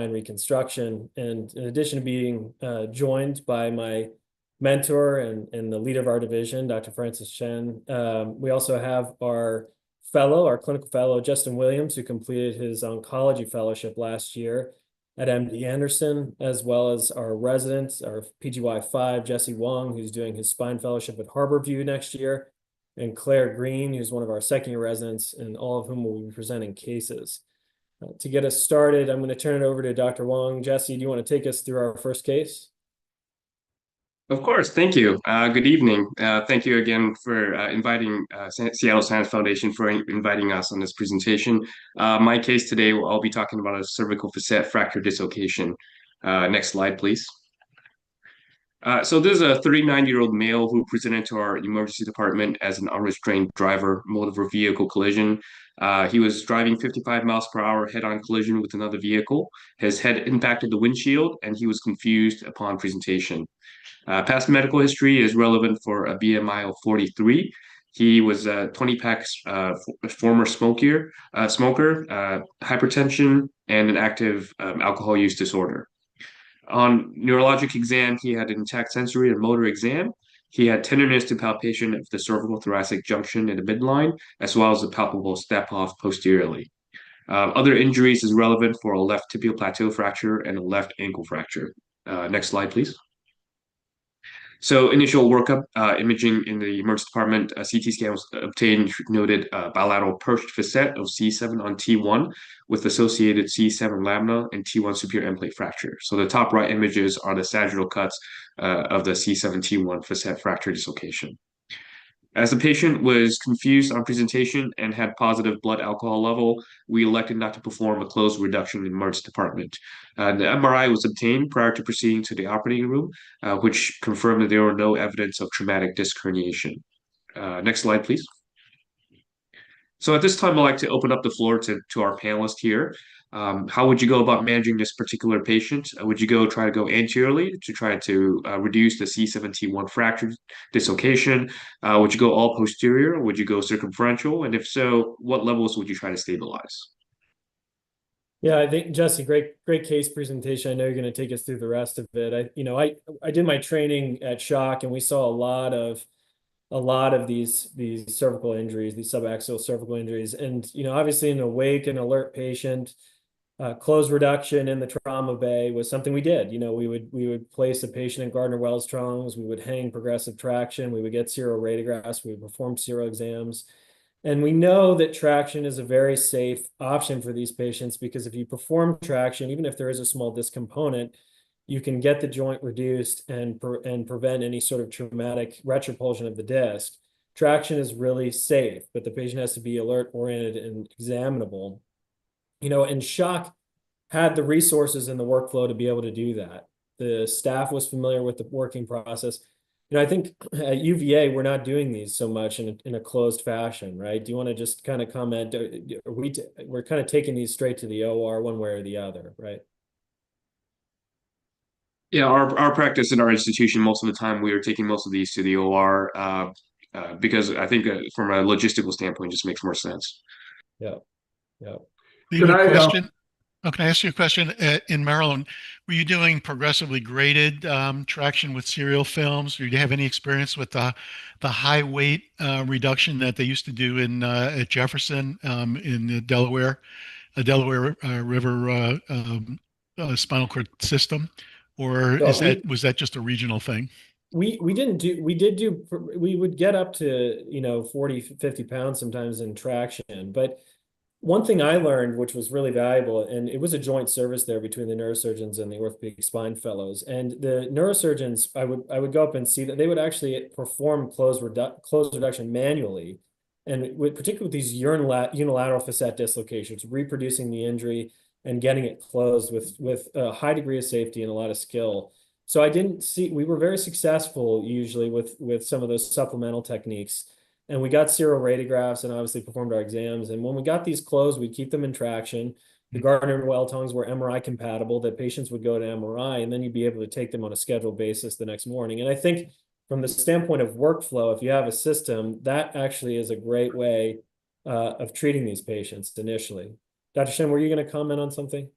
Reconstruction. And in addition to being joined by my mentor and the leader of our division, Dr. Francis Shen, we also have our clinical fellow, Justin Williams, who completed his oncology fellowship last year at MD Anderson, as well as our resident, our PGY5, Jesse Wong, who's doing his spine fellowship at Harborview next year, and Claire Green, who's one of our second-year residents, and all of whom will be presenting cases. To get us started, I'm going to turn it over to Dr. Wong. Jesse, do you want to take us through our first case? Of course, thank you. Good evening. Thank you again for inviting Seattle Science Foundation for inviting us on this presentation. My case today, I'll be talking about a cervical facet fracture dislocation. Next slide, please. So this is a 39-year-old male who presented to our emergency department as an unrestrained driver, motor vehicle collision. He was driving 55 miles per hour head-on collision with another vehicle. His head impacted the windshield, and he was confused upon presentation. Past medical history is relevant for a BMI of 43. He was a 20 packs former smoker, hypertension, and an active alcohol use disorder. On neurologic exam, he had an intact sensory and motor exam. He had tenderness to palpation of the cervical thoracic junction in the midline, as well as a palpable step-off posteriorly. Other injuries is relevant for a left tibial plateau fracture and a left ankle fracture. Next slide, please. So initial workup, imaging in the emergency department, a CT scan was obtained, noted bilateral perched facet of C7 on T1 with associated C7 lamina and T1 superior end plate fracture. So the top right images are the sagittal cuts of the C7 T1 facet fracture dislocation. As the patient was confused on presentation and had positive blood alcohol level, we elected not to perform a closed reduction in the emergency department. The MRI was obtained prior to proceeding to the operating room, which confirmed that there were no evidence of traumatic disc herniation. Next slide, please. So at this time, I'd like to open up the floor to our panelists here. How would you go about managing this particular patient? Would you try to go anteriorly to try to reduce the C7T1 fracture dislocation? Would you go all posterior? Would you go circumferential? And if so, what levels would you try to stabilize? Yeah, I think Jesse, great case presentation. I know you're going to take us through the rest of it. I did my training at Shock, and we saw a lot of these cervical injuries, these subaxial cervical injuries, and obviously an awake and alert patient. Closed reduction in the trauma bay was something we did. We would place a patient in Gardner-Wells trongs. We would hang progressive traction. We would get serial radiographs. We would perform serial exams. And we know that traction is a very safe option for these patients because if you perform traction, even if there is a small disc component, you can get the joint reduced and prevent any sort of traumatic retropulsion of the disc. Traction is really safe, but the patient has to be alert, oriented, and examinable. And Shock had the resources and the workflow to be able to do that. The staff was familiar with the working process. I think at UVA, we're not doing these so much in a closed fashion, right? Do you want to just kind of comment? We're kind of taking these straight to the OR one way or the other, right? Yeah, our practice in our institution, most of the time, we are taking most of these to the OR because I think from a logistical standpoint, it just makes more sense. Yeah, yeah. Can I ask you a question? In Maryland, were you doing progressively graded traction with serial films? Or do you have any experience with the high weight reduction that they used to do at Jefferson in the Delaware River spinal cord system? Or was that just a regional thing? We would get up to 40, 50 pounds sometimes in traction, but one thing I learned, which was really valuable, and it was a joint service there between the neurosurgeons and the orthopedic spine fellows. And the neurosurgeons, I would go up and see that they would actually perform closed reduction manually, and particularly with these unilateral facet dislocations, reproducing the injury and getting it closed with a high degree of safety and a lot of skill. So we were very successful usually with some of those supplemental techniques. And we got serial radiographs and obviously performed our exams. And when we got these closed, we'd keep them in traction. The Gardner-Well tongues were MRI compatible, that patients would go to MRI, and then you'd be able to take them on a scheduled basis the next morning. And I think from the standpoint of workflow, if you have a system, that actually is a great way of treating these patients initially. Dr. Shen, were you going to comment on something?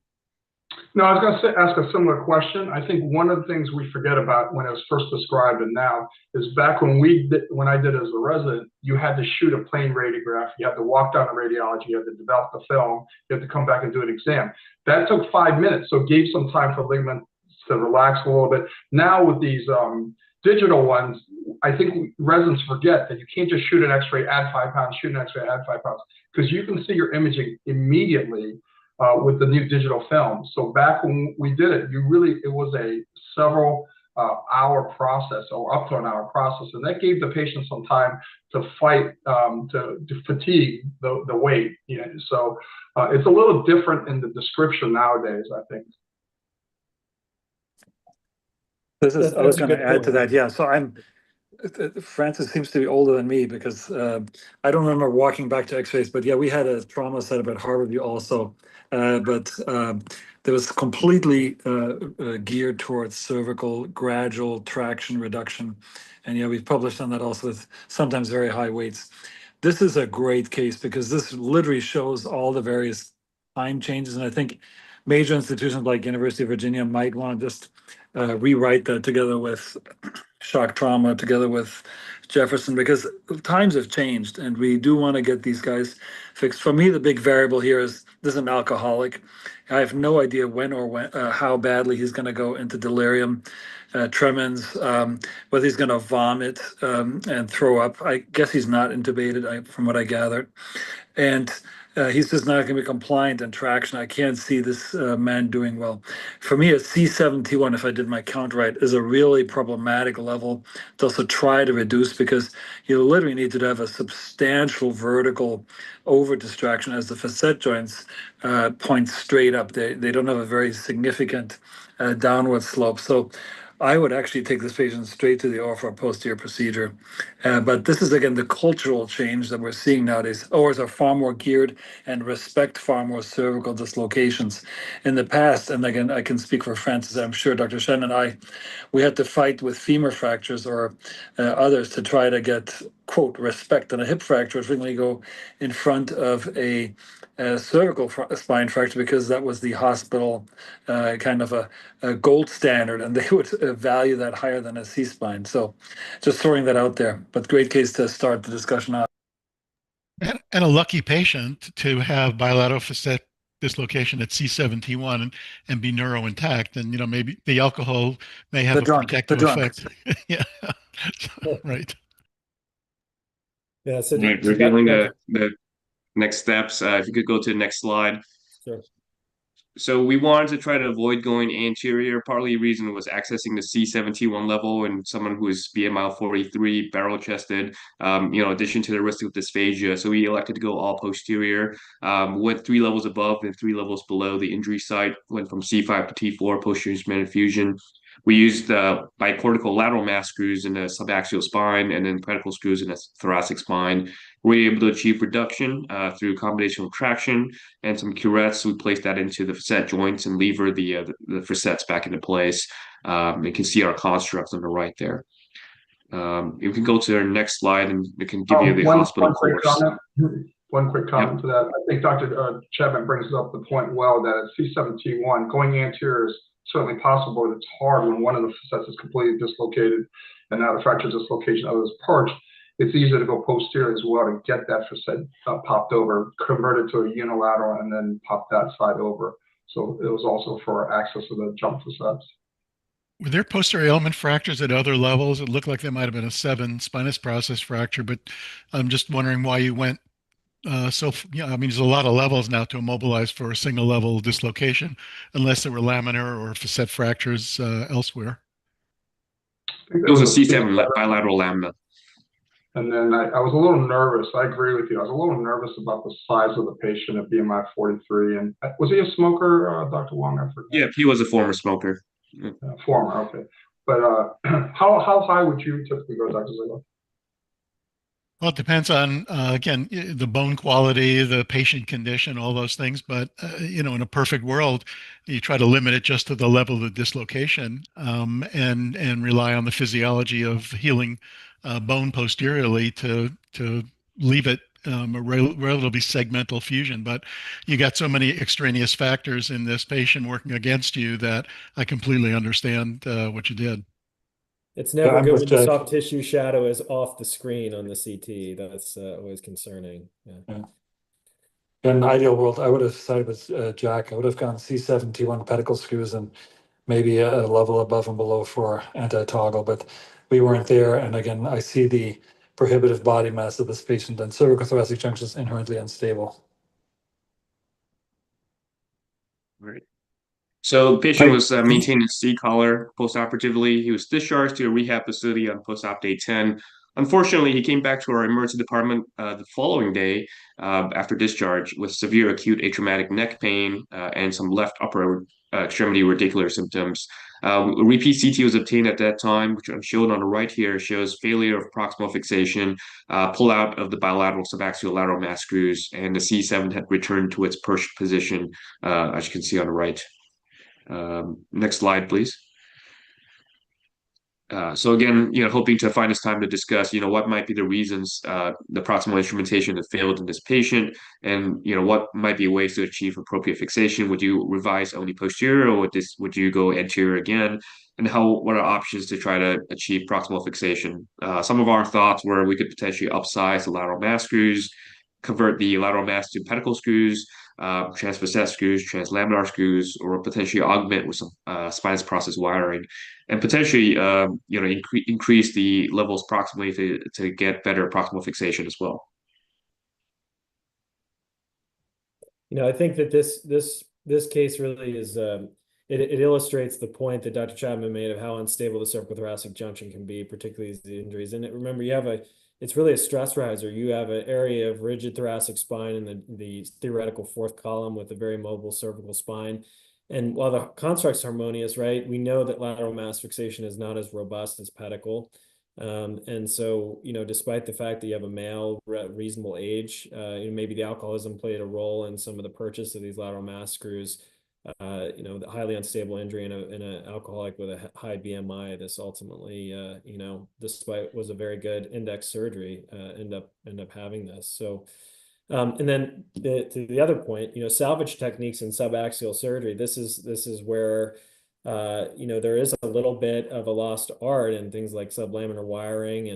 No, I was going to say, ask a similar question. I think one of the things we forget about when it was first described and now is back when I did it as a resident, you had to shoot a plain radiograph. You had to walk down to radiology. You had to develop the film. You had to come back and do an exam. That took 5 minutes, so it gave some time for ligaments to relax a little bit. Now with these digital ones, I think residents forget that you can't just shoot an X-ray, add 5 pounds, shoot an X-ray, add 5 pounds, because you can see your imaging immediately with the new digital film. So back when we did it, it was a several hour process or up to an hour process. And that gave the patient some time to fight, to fatigue the weight. You know? So it's a little different in the description nowadays, I think. I was going to add to that. Yeah. So Francis seems to be older than me because I don't remember walking back to X-rays, but yeah, we had a trauma setup at Harborview also, but there was completely geared towards cervical gradual traction reduction, and yeah, we've published on that also with sometimes very high weights. This is a great case because this literally shows all the various time changes, and I think major institutions like University of Virginia might want to just rewrite that together with shock trauma, together with Jefferson, because times have changed and we do want to get these guys fixed. For me, the big variable here is this is an alcoholic. I have no idea how badly he's going to go into delirium, tremens, whether he's going to vomit and throw up. I guess he's not intubated, from what I gathered. And he's just not going to be compliant in traction. I can't see this man doing well. For me, a C71, if I did my count right, is a really problematic level to also try to reduce because you literally need to have a substantial vertical over distraction as the facet joints point straight up. They don't have a very significant downward slope. So I would actually take this patient straight to the OR for a posterior procedure. But this is, again, the cultural change that we're seeing nowadays. ORs are far more geared and respect far more cervical dislocations. In the past, and again, I can speak for Francis, I'm sure Dr. Shen and I, we had to fight with femur fractures or others to try to get, quote, respect on a hip fracture, which frequently go in front of a cervical spine fracture because that was the hospital kind of a gold standard, and they would value that higher than a C-spine. So just throwing that out there, but great case to start the discussion on. And a lucky patient to have bilateral facet dislocation at C71 and be neuro intact. And, maybe the alcohol may have a protective effect. Yeah. Right. Yeah. So revealing the next steps. If you could go to the next slide. Sure. So we wanted to try to avoid going anterior. Partly the reason was accessing the C71 level and someone who is BMI 43, barrel chested, in addition to the risk of dysphagia. So we elected to go all posterior, went 3 levels above and 3 levels below the injury site, went from C5 to T4, posterior instrumented fusion. We used bicortical lateral mass screws in the subaxial spine and then pedicle screws in the thoracic spine. We were able to achieve reduction through combination of traction and some curettes. We placed that into the facet joints and lever the facets back into place. You can see our constructs on the right there. You can go to our next slide and it can give you the hospital course. One quick comment to that. I think Dr. Chapman brings up the point well that at C71, going anterior is certainly possible, but it's hard when one of the facets is completely dislocated and now the fracture dislocation of is purged. It's easier to go posterior as well to get that facet popped over, convert it to a unilateral, and then pop that side over. So it was also for access to the jump facets. Were there posterior element fractures at other levels? It looked like there might have been a 7 spinous process fracture, but I'm just wondering why you went there's a lot of levels now to immobilize for a single level dislocation, unless there were laminar or facet fractures elsewhere. It was a C7 bilateral lamina. And then I was a little nervous. I agree with you. I was a little nervous about the size of the patient at BMI 43. And was he a smoker, Dr. Wong? I forget. Yeah, he was a former smoker. Former, okay. But how high would you typically go, Dr. Ziegler? Well, it depends on, again, the bone quality, the patient condition, all those things. But, in a perfect world, you try to limit it just to the level of the dislocation and rely on the physiology of healing bone posteriorly to leave it a relatively segmental fusion. But you got so many extraneous factors in this patient working against you that I completely understand what you did. It's Yeah, never I'm good with when the Jack. soft tissue shadow is off the screen on the CT. That's always concerning. Yeah. Yeah. In an ideal world, I would have sided with Jack. I would have gone C7 T1 pedicle screws and maybe a level above and below for anti-toggle, but we weren't there. And again, I see the prohibitive body mass of this patient, and cervical thoracic junction is inherently unstable. Right. So the patient Right. was maintaining a C collar postoperatively. He was discharged to a rehab facility on post-op day 10. Unfortunately, he came back to our emergency department the following day after discharge with severe acute atraumatic neck pain and some left upper extremity radicular symptoms. A repeat CT was obtained at that time, which I'm shown on the right here shows failure of proximal fixation, pull out of the bilateral subaxial lateral mass screws, and the C7 had returned to its perched position, as you can see on the right. Next slide, please. So again, hoping to find this time to discuss, what might be the reasons the proximal instrumentation has failed in this patient, and what might be ways to achieve appropriate fixation. Would you revise only posterior, or would you go anterior again? And what are options to try to achieve proximal fixation? Some of our thoughts were we could potentially upsize the lateral mass screws, convert the lateral mass to pedicle screws, transfacet screws, translaminar screws, or potentially augment with some spinous process wiring, and potentially increase the levels proximally to get better proximal fixation as well. I think that this case really is it illustrates the point that Dr. Chapman made of how unstable the cervical thoracic junction can be, particularly as the injuries. And remember, it's really a stress riser. You have an area of rigid thoracic spine in the theoretical fourth column with a very mobile cervical spine. And while the construct's harmonious, right, we know that lateral mass fixation is not as robust as pedicle. And so, despite the fact that you have a male reasonable age, maybe the alcoholism played a role in some of the purchase of these lateral mass screws. The highly unstable injury in an alcoholic with a high BMI, this ultimately, despite was a very good index surgery, end up having this. So, and then to the other point, salvage techniques in subaxial surgery. This is where there is a little bit of a lost art in things like sublaminar wiring,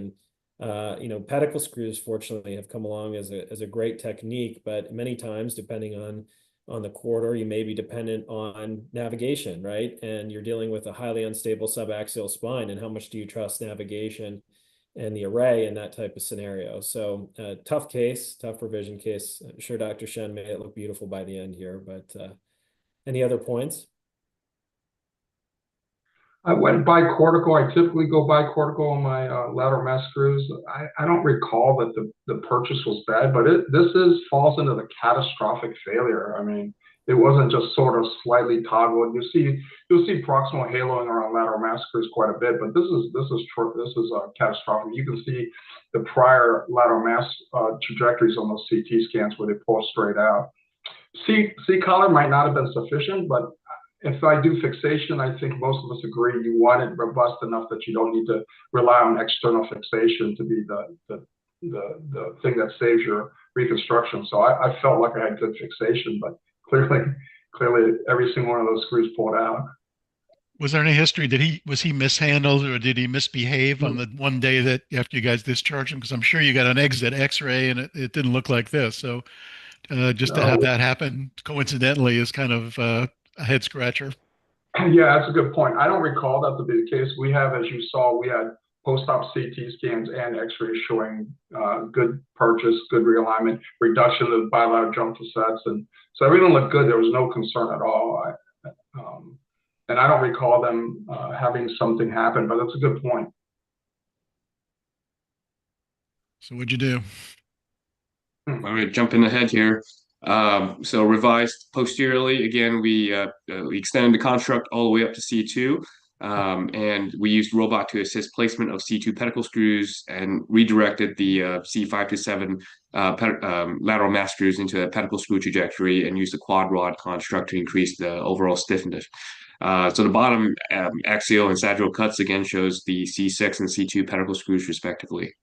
and pedicle screws fortunately have come along as a great technique, but many times depending on the corridor, you may be dependent on navigation, right? And you're dealing with a highly unstable subaxial spine, and how much do you trust navigation and the array in that type of scenario? So tough revision case. I'm sure Dr. Shen made it look beautiful by the end here, but any other points? I went bicortical. I typically go bicortical on my lateral mass screws. I don't recall that the purchase was bad, but this falls into the catastrophic failure. I mean, it wasn't just sort of slightly toggled. You'll see proximal haloing around lateral mass screws quite a bit, but this is catastrophic. You can see the prior lateral mass trajectories on those CT scans where they pull straight out. C collar might not have been sufficient, but if I do fixation, I think most of us agree you want it robust enough that you don't need to rely on external fixation to be the thing that saves your reconstruction. So I felt like I had good fixation, but clearly every single one of those screws pulled out. Was there any history? Was he mishandled, or did he misbehave on the one day that after you guys discharged him? Because I'm sure you got an exit X-ray and it didn't look like this. So just to have that happen coincidentally is kind of a head scratcher. Yeah, that's a good point. I don't recall that to be the case. We have, as you saw, we had post-op CT scans and X-rays showing good purchase, good realignment, reduction of the bilateral jump facets, and so everything looked good. There was no concern at all. And I don't recall them having something happen, but that's a good point. So what'd you do? All right, jumping ahead here. So revised posteriorly, again, we extended the construct all the way up to C2, and we used robot to assist placement of C2 pedicle screws and redirected the C5 to 7 lateral mass screws into a pedicle screw trajectory, and used the quad rod construct to increase the overall stiffness. So the bottom axial and sagittal cuts again shows the C6 and C2 pedicle screws respectively.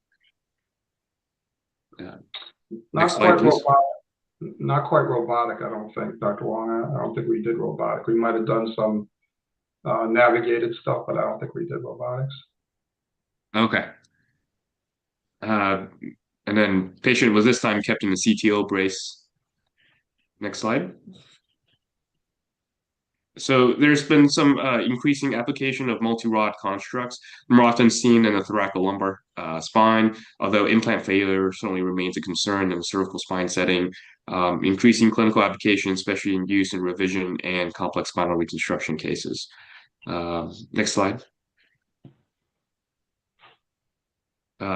Next Not slide, quite please. robotic. Not quite robotic, I don't think, Dr. Wong. I don't think we did robotic. We might have done some navigated stuff, but I don't think we did robotics. Okay. And then patient was this time kept in the CTO brace. Next slide. So there's been some increasing application of multi-rod constructs, more often seen in the thoracolumbar spine, although implant failure certainly remains a concern in the cervical spine setting. Increasing clinical application, especially in use in revision and complex spinal reconstruction cases. Next slide.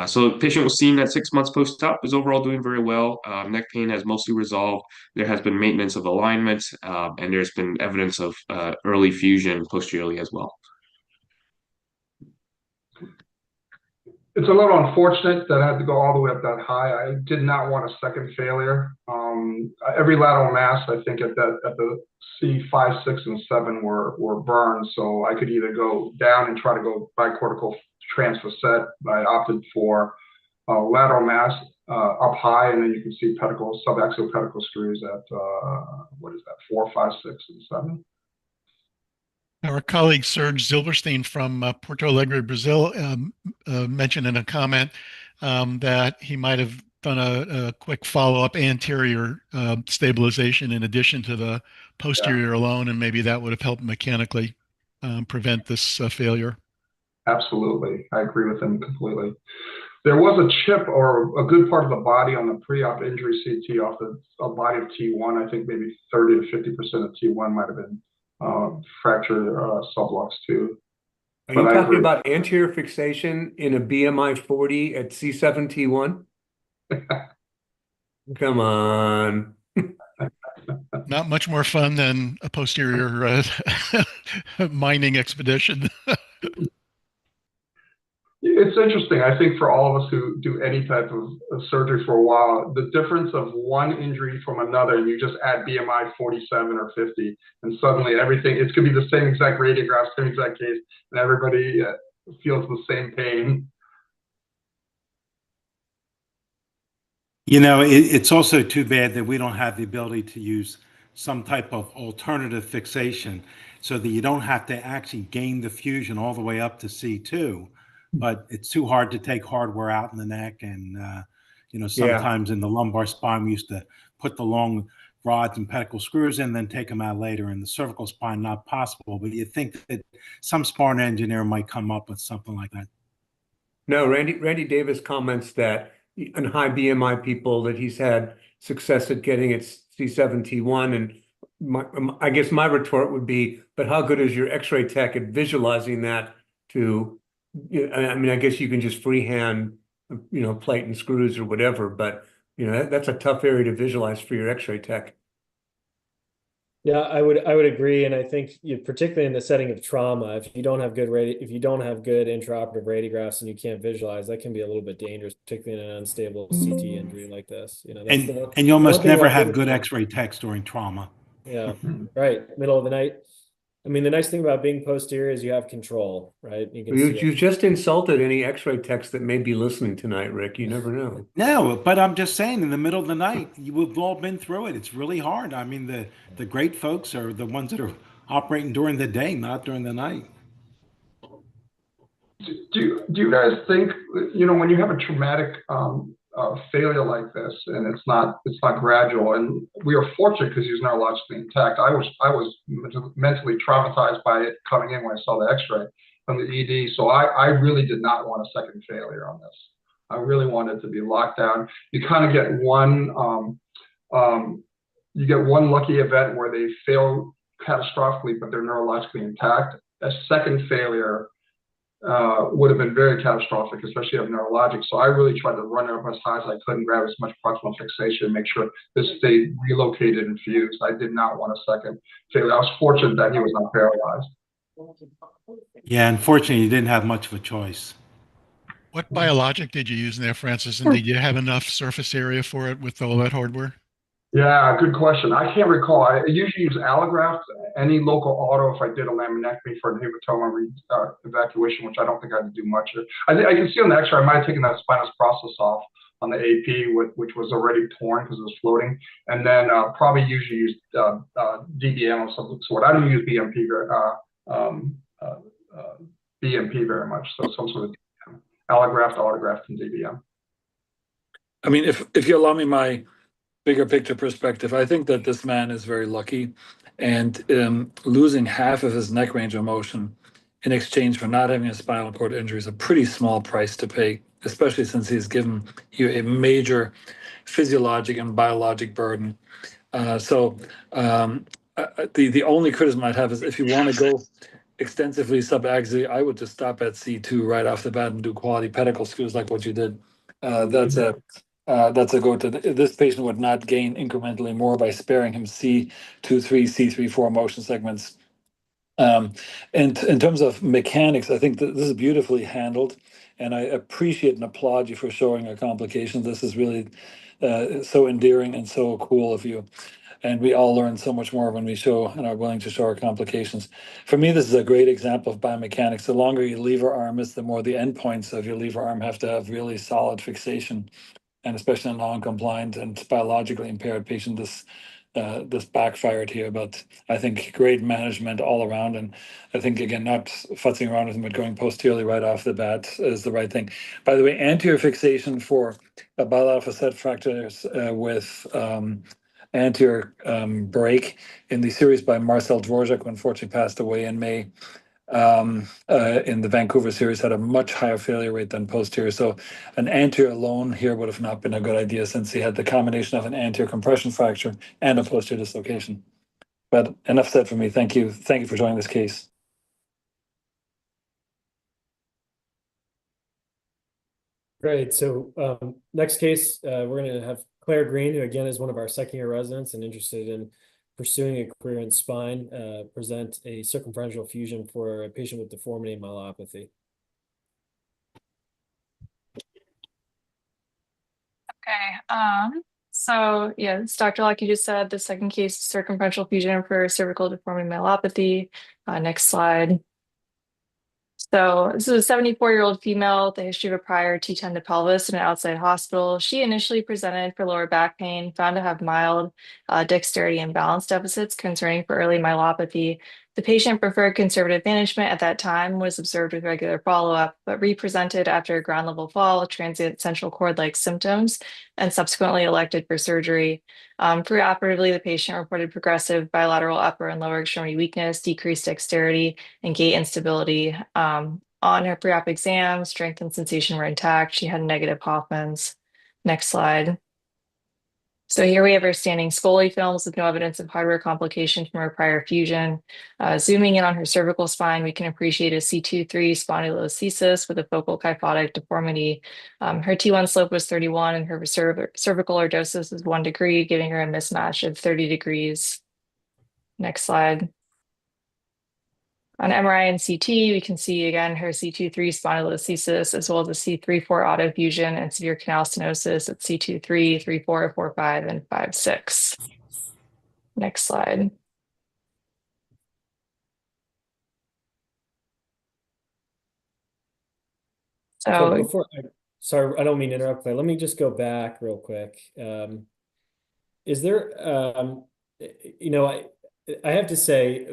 So the patient was seen at 6 months post-op, is overall doing very well. Neck pain has mostly resolved. There has been maintenance of alignment, and there's been evidence of early fusion posteriorly as well. It's a little unfortunate that I had to go all the way up that high. I did not want a second failure. Every lateral mass, I think, at the C5, 6, and 7 were burned, so I could either go down and try to go bicortical transfer set. I opted for lateral mass up high, and then you can see pedicle, subaxial pedicle screws at what is that, 4, 5, 6, and 7. Our colleague Serge Zilberstein from Porto Alegre, Brazil, mentioned in a comment that he might have done a quick follow-up anterior stabilization in addition to the posterior alone, and maybe that would have helped mechanically prevent this failure. Absolutely. I agree with him completely. There was a chip or a good part of the body on the pre-op injury CT off the body of T1. I think maybe 30 to 50% of T1 might have been fractured sublux too. Are you talking about anterior fixation in a BMI 40 at C7T1? Come on. Not much more fun than a posterior mining expedition. It's interesting. I think for all of us who do any type of surgery for a while, the difference of one injury from another, and you just add BMI 47 or 50, and suddenly everything, it's going to be the same exact radiograph, same exact case, and everybody feels the same pain. You know, it's also too bad that we don't have the ability to use some type of alternative fixation so that you don't have to actually gain the fusion all the way up to C2. But it's too hard to take hardware out in the neck. And, you know, sometimes in the lumbar spine, we used to put the long rods and pedicle screws in, then take them out later. In the cervical spine, not possible. But you think that some spine engineer might come up with something like that. No, Randy Davis comments that in high BMI people that he's had success at getting it C7T1. And I guess my retort would be, but how good is your X-ray tech at visualizing that to... I mean, I guess you can just freehand, you know, plate and screws or whatever, but, you know, that's a tough area to visualize for your X-ray tech. Yeah, I would agree, and I think particularly in the setting of trauma, if you don't have good intraoperative radiographs and you can't visualize, that can be a little bit dangerous, particularly in an unstable CT injury like this. You know, that's and you almost never have good X-ray techs during trauma. Yeah, right, middle of the night. I mean, the nice thing about being posterior is you have control, right? You can you just insulted any X-ray techs that may be listening tonight, Rick. You never know. No, but I'm just saying, in the middle of the night, we've all been through it. It's really hard. I mean, the great folks are the ones that are operating during the day, not during the night. Do you guys think, you know, when you have a traumatic failure like this, and it's not gradual, and we are fortunate because he's neurologically intact. I was mentally traumatized by it coming in when I saw the X-ray from the ED. So I really did not want a second failure on this. I really wanted to be locked down. You kind of get one lucky event where they fail catastrophically, but they're neurologically intact. A second failure would have been very catastrophic, especially of neurologic. So I really tried to run it up as high as I could and grab as much proximal fixation, make sure this stayed relocated and fused. I did not want a second failure. I was fortunate that he was not paralyzed. Yeah, unfortunately, you didn't have much of a choice. What biologic did you use in there, Francis? And did you have enough surface area for it with all that hardware? Yeah, good question. I can't recall. I usually use allograft, any local auto if I did a laminectomy for an hematoma evacuation, which I don't think I had to do much of. I can see on the X-ray I might have taken that spinous process off on the AP, which was already torn because it was floating, and then probably usually use DBM of some sort. I don't use BMP very much, so some sort of DBM. Allograft, autograft, and DBM. I mean, if you allow me my bigger picture perspective, I think that this man is very lucky, and losing half of his neck range of motion in exchange for not having a spinal cord injury is a pretty small price to pay, especially since he's given you a major physiologic and biologic burden. The only criticism I'd have is if you want to go extensively subaxially, I would just stop at C2 right off the bat and do quality pedicle screws like what you did. That's a go-to. This patient would not gain incrementally more by sparing him C2, 3, C3, 4 motion segments. And in terms of mechanics, I think that this is beautifully handled, and I appreciate and applaud you for showing a complication. This is really so endearing and so cool of you. And we all learn so much more when we show and are willing to show our complications. For me, this is a great example of biomechanics. The longer your lever arm is, the more the endpoints of your lever arm have to have really solid fixation. And especially in a non-compliant and biologically impaired patient, this backfired here. But I think great management all around, and I think again, not futzing around with him, but going posteriorly right off the bat is the right thing. By the way, anterior fixation for bilateral facet fractures with anterior break in the series by Marcel Dvorak, who unfortunately passed away in May. In the Vancouver series had a much higher failure rate than posterior. So an anterior alone here would have not been a good idea, since he had the combination of an anterior compression fracture and a posterior dislocation. But enough said for me. Thank you. Thank you for joining this case. Great. So next case, we're going to have Claire Green, who again is one of our second-year residents and interested in pursuing a career in spine, present a circumferential fusion for a patient with deformity and myelopathy. Okay. So yeah, as Dr. Lockey just said, the second case is circumferential fusion for cervical deformity myelopathy. Next slide. So this is a 74-year-old female with a history of a prior T10 to pelvis in an outside hospital. She initially presented for lower back pain, found to have mild dexterity and balance deficits concerning for early myelopathy. The patient preferred conservative management at that time, was observed with regular follow-up, but re-presented after a ground level fall, transient central cord-like symptoms, and subsequently elected for surgery. Preoperatively, the patient reported progressive bilateral upper and lower extremity weakness, decreased dexterity, and gait instability. On her pre-op exam, strength and sensation were intact. She had negative Hoffman's. Next slide. So here we have her standing Scoli films with no evidence of hardware complication from her prior fusion. Zooming in on her cervical spine, we can appreciate a C2-3 spondylolisthesis with a focal kyphotic deformity. Her T1 slope was 31 and her cervical lordosis is 1 degree, giving her a mismatch of 30 degrees. Next slide. On MRI and CT, we can see again her C2-3 spondylolisthesis, as well as a C3-4 autofusion and severe canal stenosis at C2-3, 3-4, 4-5, and 5-6. Next slide. So before, sorry, I don't mean to interrupt, Claire. Let me just go back real quick. Is there, you know, I have to say,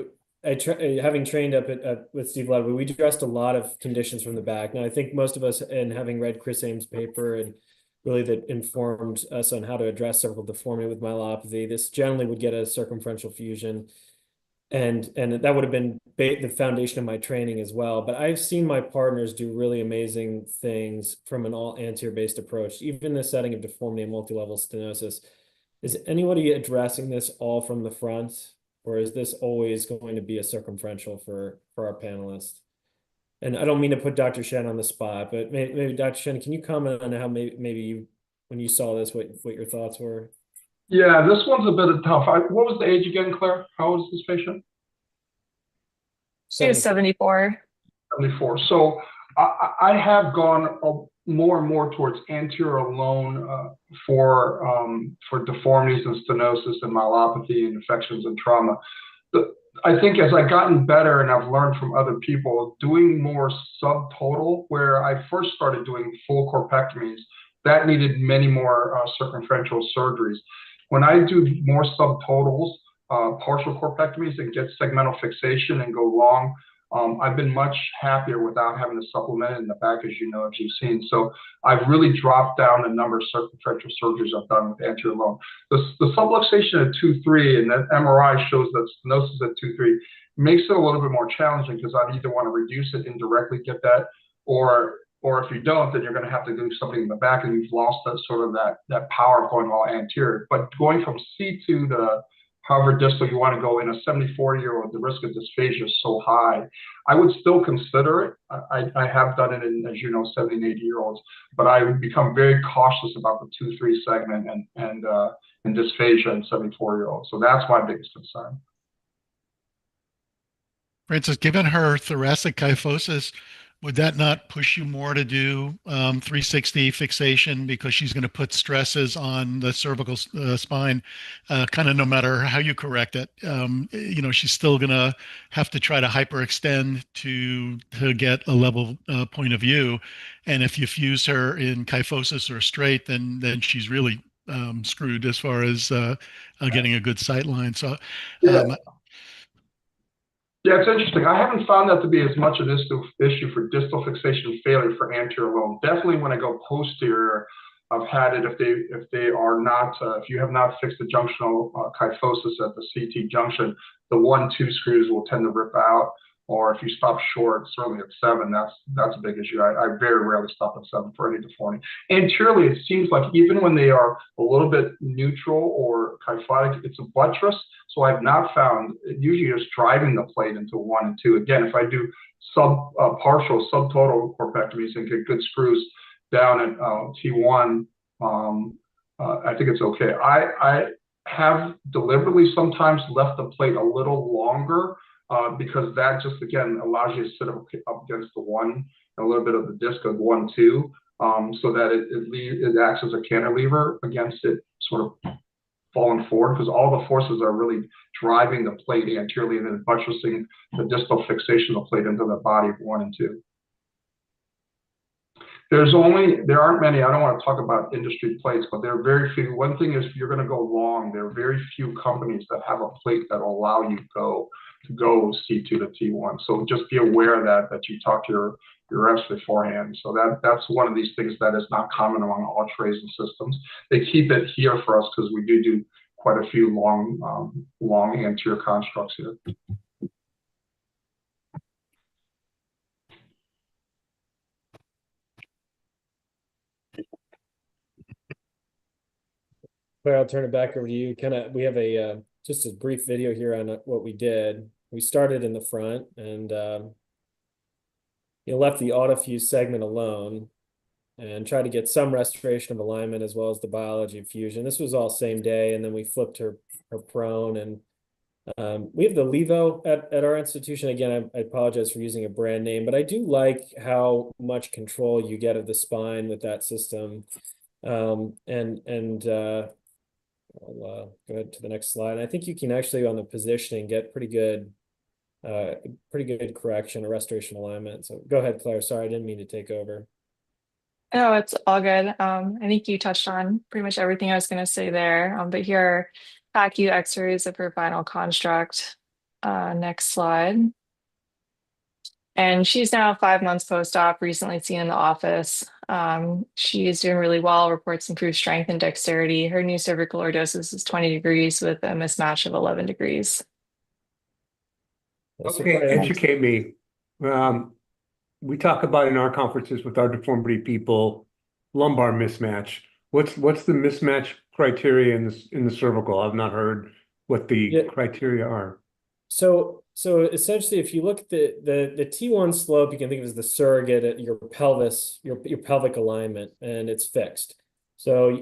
having trained up with Steve Ludwig, we addressed a lot of conditions from the back. Now, I think most of us, and having read Chris Ames' paper, and really that informed us on how to address cervical deformity with myelopathy, this generally would get a circumferential fusion. And that would have been the foundation of my training as well. But I've seen my partners do really amazing things from an all anterior based approach, even in the setting of deformity and multi-level stenosis. Is anybody addressing this all from the front? Or is this always going to be a circumferential for our panelists? And I don't mean to put Dr. Shen on the spot, but maybe Dr. Shen, can you comment on how maybe you, when you saw this, what your thoughts were? Yeah, this one's a bit tough. What was the age again, Claire? How old is this patient? She was 74. 74. So I have gone more and more towards anterior alone for deformities and stenosis and myelopathy and infections and trauma. I think as I've gotten better and I've learned from other people, doing more subtotal, where I first started doing full corpectomies, that needed many more circumferential surgeries. When I do more subtotals, partial corpectomies and get segmental fixation and go long, I've been much happier without having to supplement it in the back, as you know, as you've seen. So I've really dropped down the number of circumferential surgeries I've done with anterior lobe. The subluxation at 2-3 and that MRI shows that stenosis at 2-3 makes it a little bit more challenging because I'd either want to reduce it indirectly, get that, or if you don't, then you're going to have to do something in the back, and you've lost that sort of that power of going all anterior. But going from C2 to however distal you want to go in a 74-year-old, the risk of dysphagia is so high. I would still consider it. I have done it in, as you know, 70 and 80-year-olds, but I would become very cautious about the 2-3 segment and dysphagia in 74-year-olds. So that's my biggest concern. Francis, given her thoracic kyphosis, would that not push you more to do 360 fixation because she's going to put stresses on the cervical spine, kind of no matter how you correct it? She's still going to have to try to hyperextend to get a level point of view. And if you fuse her in kyphosis or straight, then she's really screwed as far as getting a good sight line. So yeah, it's interesting. I haven't found that to be as much an issue for distal fixation failure for anterior lobe. Definitely when I go posterior, I've had it if they are not, if you have not fixed the junctional kyphosis at the CT junction, the 1-2 screws will tend to rip out. Or if you stop short, certainly at 7, that's a big issue. I very rarely stop at 7 for any deformity. Anteriorly, it seems like even when they are a little bit neutral or kyphotic, it's a buttress. So I've not found, usually just driving the plate into 1 and 2. Again, if I do partial subtotal corpectomies and get good screws down at T1, I think it's okay. I have deliberately sometimes left the plate a little longer because that just, again, allows you to sit up against the 1 and a little bit of the disc of 1-2 so that it acts as a cantilever against it sort of falling forward, because all the forces are really driving the plate anteriorly and then buttressing the distal fixation of the plate into the body of 1 and 2. There aren't many, I don't want to talk about industry plates, but there are very few. One thing is, if you're going to go long, there are very few companies that have a plate that will allow you to go C2 to T1. So just be aware of that you talk to your reps beforehand. So that's one of these things that is not common among all trays and systems. They keep it here for us because we do quite a few long anterior constructs here. Claire, I'll turn it back over to you. We have just a brief video here on what we did. We started in the front and left the autofuse segment alone and tried to get some restoration of alignment as well as the biology of fusion. This was all same day, and then we flipped her prone, and we have the Levo at our institution. Again, I apologize for using a brand name, but I do like how much control you get of the spine with that system. I'll go ahead to the next slide. I think you can actually, on the positioning, get pretty good correction or restoration alignment. So go ahead, Claire. Sorry, I didn't mean to take over. No, it's all good. I think you touched on pretty much everything I was going to say there. But here are PACU x-rays of her final construct. Next slide. And she's now 5 months post-op, recently seen in the office. She's doing really well, reports improved strength and dexterity. Her new cervical lordosis is 20 degrees with a mismatch of 11 degrees. Okay, educate me. We talk about in our conferences with our deformity people, lumbar mismatch. What's the mismatch criteria in the cervical? I've not heard what the criteria are. So essentially, if you look at the T1 slope, you can think of as the surrogate at your pelvis, your pelvic alignment, and it's fixed. So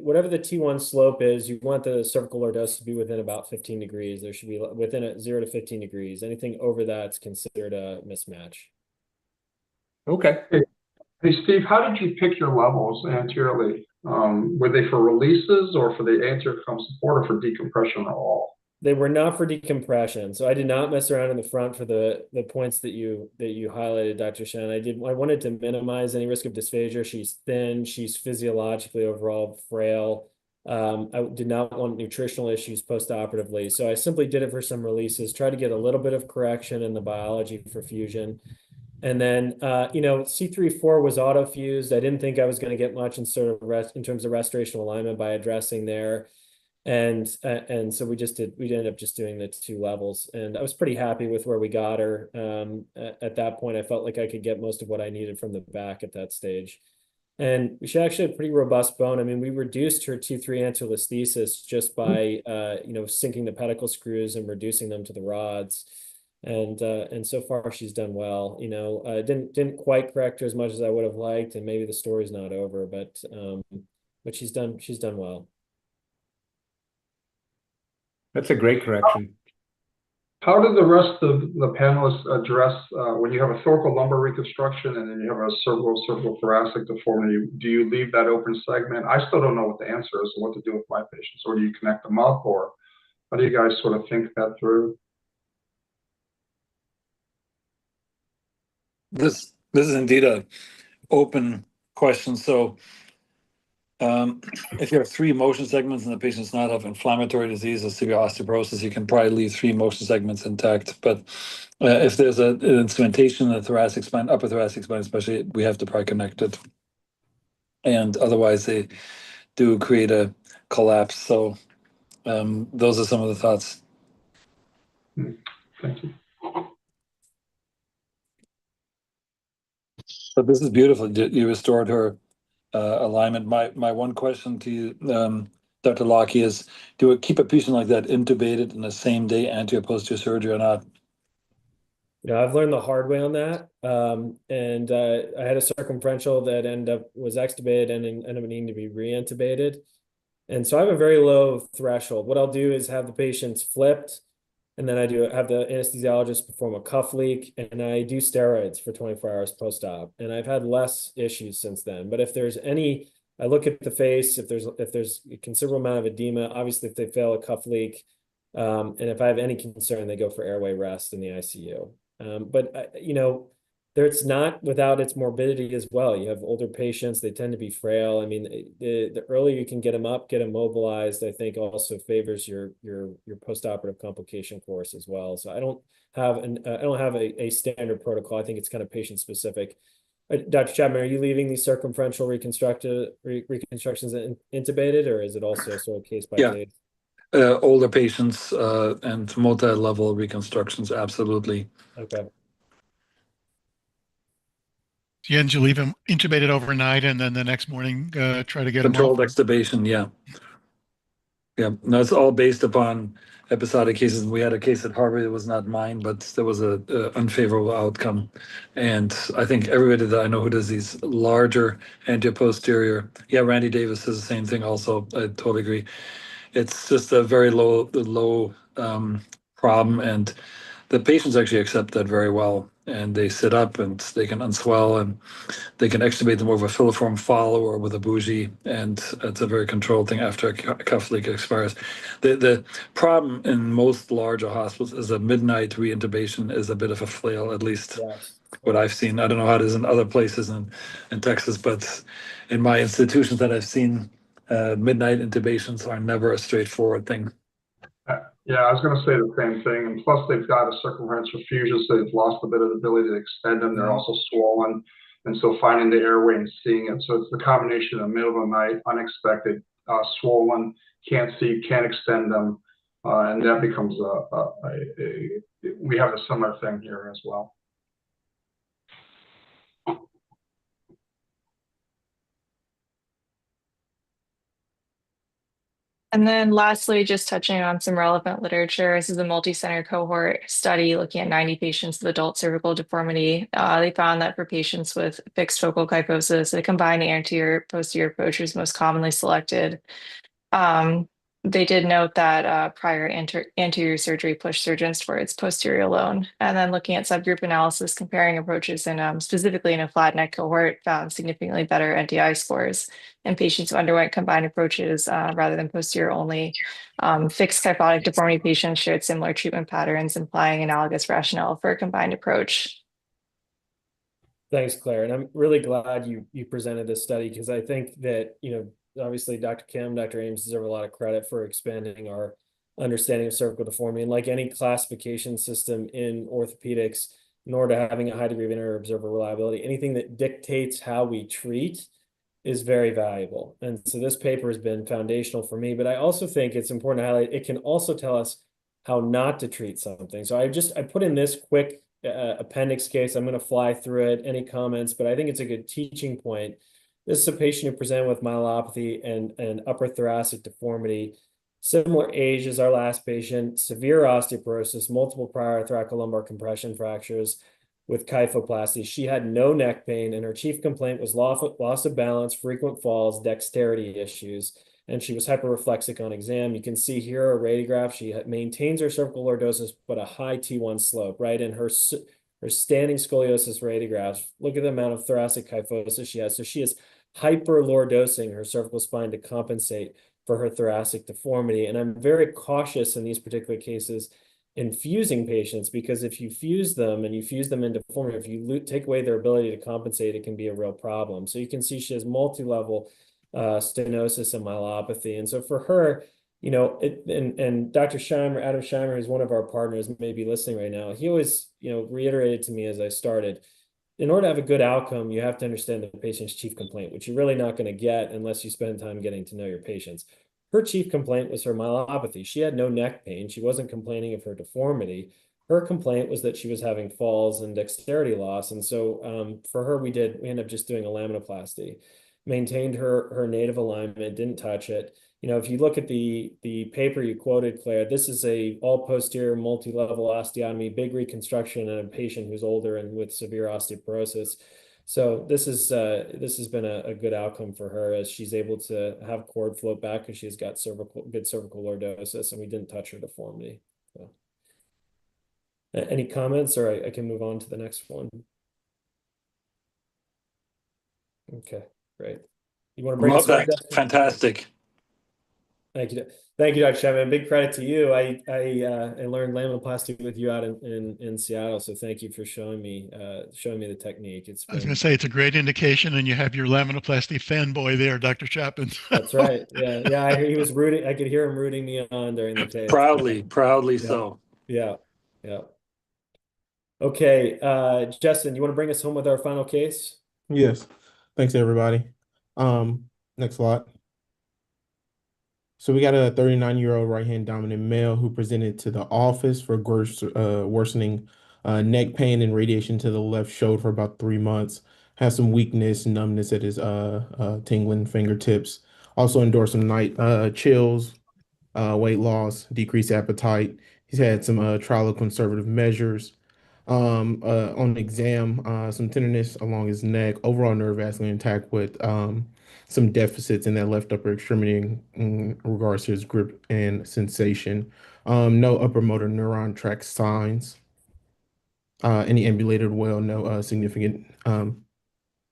whatever the T1 slope is, you want the cervical lordosis to be within about 15 degrees. There should be within 0 to 15 degrees. Anything over that's considered a mismatch. Okay. Hey, Steve, how did you pick your levels anteriorly? Were they for releases or for the anterior column support or for decompression at all? They were not for decompression, so I did not mess around in the front for the points that you highlighted, Dr. Shen. I wanted to minimize any risk of dysphagia. She's thin, she's physiologically overall frail. I did not want nutritional issues post-operatively, so I simply did it for some releases, try to get a little bit of correction in the biology for fusion. And then, C3-4 was auto-fused. I didn't think I was going to get much in sort of in terms of restoration alignment by addressing there. And so we ended up just doing the 2 levels, and I was pretty happy with where we got her. At that point, I felt like I could get most of what I needed from the back at that stage. And she actually had a pretty robust bone. I mean, we reduced her T3 antilisthesis just by sinking the pedicle screws and reducing them to the rods. And so far she's done well. Didn't quite correct her as much as I would have liked, and maybe the story's not over, but she's done well. That's a great correction. How did the rest of the panelists address when you have a thoracolumbar reconstruction and then you have a cervical thoracic deformity? Do you leave that open segment? I still don't know what the answer is and what to do with my patients. Or do you connect them up, or how do you guys sort of think that through? This is indeed a open question. So if you have 3 motion segments and the patient does not have inflammatory disease or severe osteoporosis, you can probably leave 3 motion segments intact. But if there's an instrumentation in the thoracic spine, upper thoracic spine especially, we have to probably connect it. And otherwise they do create a collapse. So those are some of the thoughts. Thank you. But this is beautiful. You restored her alignment. My one question to you, Dr. Lockey, is: do we keep a patient like that intubated in the same day anterior posterior surgery or not? Yeah, I've learned the hard way on that. And I had a circumferential that was extubated and ended up needing to be re-intubated. And so I have a very low threshold. What I'll do is have the patients flipped, and then have the anesthesiologist perform a cuff leak, and I do steroids for 24 hours post-op. And I've had less issues since then. But if there's I look at the face, if there's a considerable amount of edema, obviously if they fail a cuff leak, and if I have any concern, they go for airway rest in the ICU. But it's not without its morbidity as well. You have older patients; they tend to be frail. I mean, the earlier you can get them up, get them mobilized, I think also favors your postoperative complication course as well. So I don't have a standard protocol. I think it's kind of patient specific. Dr. Chapman, are you leaving these circumferential reconstructions intubated, or is it also sort of case by case? Older patients and multi-level reconstructions, absolutely. Okay. Jens, you leave him intubated overnight, and then the next morning try to get controlled him off. extubation. Yeah. No, it's all based upon episodic cases. We had a case at Harvard. It was not mine, but there was a unfavorable outcome. And I think everybody that I know who does these larger anterior posterior, Randy Davis says the same thing. Also, I totally agree. It's just a very low problem, and the patients actually accept that very well, and they sit up and they can unswell and they can extubate them over a filiform follow or with a bougie, and it's a very controlled thing after a cuff leak expires. The problem in most larger hospitals is a midnight reintubation is a bit of a flail, at least what I've seen. I don't know how it is in other places in Texas, but in my institutions that I've seen, midnight intubations are never a straightforward thing. Yeah, I was going to say the same thing. And plus, they've got a circumferential fusion, so they've lost a bit of the ability to extend them. They're also swollen. And so finding the airway and seeing it. So it's the combination of middle of the night, unexpected, swollen, can't see, can't extend them. And that becomes we have a similar thing here as well. And then lastly, just touching on some relevant literature. This is a multi-center cohort study looking at 90 patients with adult cervical deformity. They found that for patients with fixed focal kyphosis, the combined anterior posterior approach was most commonly selected. they did note that prior anterior surgery pushed surgeons towards posterior alone. And then looking at subgroup analysis, comparing approaches, and specifically in a flat neck cohort, found significantly better NDI scores in patients who underwent combined approaches rather than posterior only. Fixed kyphotic deformity patients showed similar treatment patterns, implying analogous rationale for a combined approach. Thanks, Claire. And I'm really glad you presented this study, because I think that, obviously Dr. Kim, Dr. Ames deserve a lot of credit for expanding our understanding of cervical deformity. And like any classification system in orthopedics, in order to having a high degree of inter-observer reliability, anything that dictates how we treat is very valuable. And so this paper has been foundational for me, but I also think it's important to highlight, it can also tell us how not to treat something. So I put in this quick appendix case. I'm going to fly through it. Any comments? But I think it's a good teaching point. This is a patient who presented with myelopathy and upper thoracic deformity. Similar age as our last patient, severe osteoporosis, multiple prior thoracolumbar compression fractures with kyphoplasty. She had no neck pain, and her chief complaint was loss of balance, frequent falls, dexterity issues, and she was hyperreflexic on exam. You can see here a radiograph. She maintains her cervical lordosis, but a high T1 slope, right? And her standing scoliosis radiographs, look at the amount of thoracic kyphosis she has. So she is hyperlordosing her cervical spine to compensate for her thoracic deformity. And I'm very cautious in these particular cases in fusing patients, because if you fuse them and you fuse them into deformity, if you take away their ability to compensate, it can be a real problem. So you can see she has multi-level stenosis and myelopathy. And so for her, and Dr. Scheimer, Adam Scheimer, who's one of our partners, may be listening right now. He always, reiterated to me as I started, in order to have a good outcome, you have to understand the patient's chief complaint, which you're really not going to get unless you spend time getting to know your patients. Her chief complaint was her myelopathy. She had no neck pain. She wasn't complaining of her deformity. Her complaint was that she was having falls and dexterity loss. And so for her, we ended up just doing a laminoplasty, maintained her native alignment, didn't touch it. If you look at the paper you quoted, Claire, this is a all posterior multi-level osteotomy, big reconstruction in a patient who's older and with severe osteoporosis. So this has been a good outcome for her, as she's able to have cord float back because she's got good cervical lordosis, and we didn't touch her deformity. So, any comments, or I can move on to the next one? Okay, great. You want to bring us that? Fantastic. Thank you. Thank you, Dr. Chapman. Big credit to you. I learned laminoplasty with you out in Seattle, so thank you for showing me the technique. I was going to say, it's a great indication, and you have your laminoplasty fanboy there, Dr. Chapman. That's right. Yeah. He was rooting. I could hear him rooting me on during the case. Proudly yeah. so. Yeah. Okay, Justin, you want to bring us home with our final case? Yes. Thanks, everybody. Next slide. So we got a 39-year-old right-hand dominant male who presented to the office for worsening neck pain and radiation to the left shoulder for about 3 months. Has some weakness, numbness at his tingling fingertips. Also endured some night chills, weight loss, decreased appetite. He's had some trial of conservative measures. On exam, some tenderness along his neck, overall nerve vascular intact with some deficits in that left upper extremity in regards to his grip and sensation. No upper motor neuron tract signs. And he ambulated well, no significant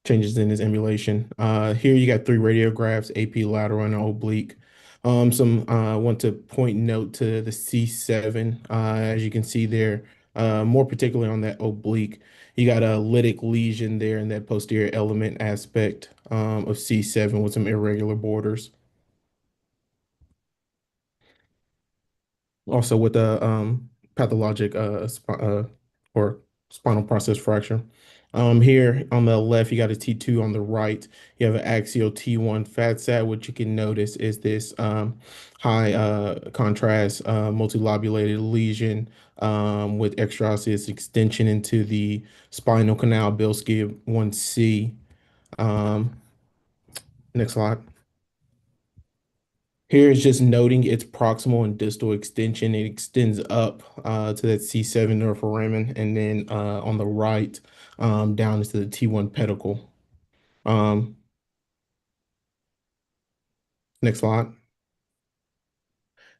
changes in his ambulation. Here you got 3 radiographs, AP lateral and oblique. Want to point note to the C7, as you can see there, more particularly on that oblique. You got a lytic lesion there in that posterior element aspect of C7 with some irregular borders. Also with a pathologic or spinal process fracture. Here on the left, you got a T2. On the right, you have an axial T1 fat sat. What you can notice is this high contrast multilobulated lesion with extraosseous extension into the spinal canal, Bilski 1C. Next slide. Here is just noting its proximal and distal extension. It extends up to that C7 neuroforamen, and then on the right down into the T1 pedicle. Next slide.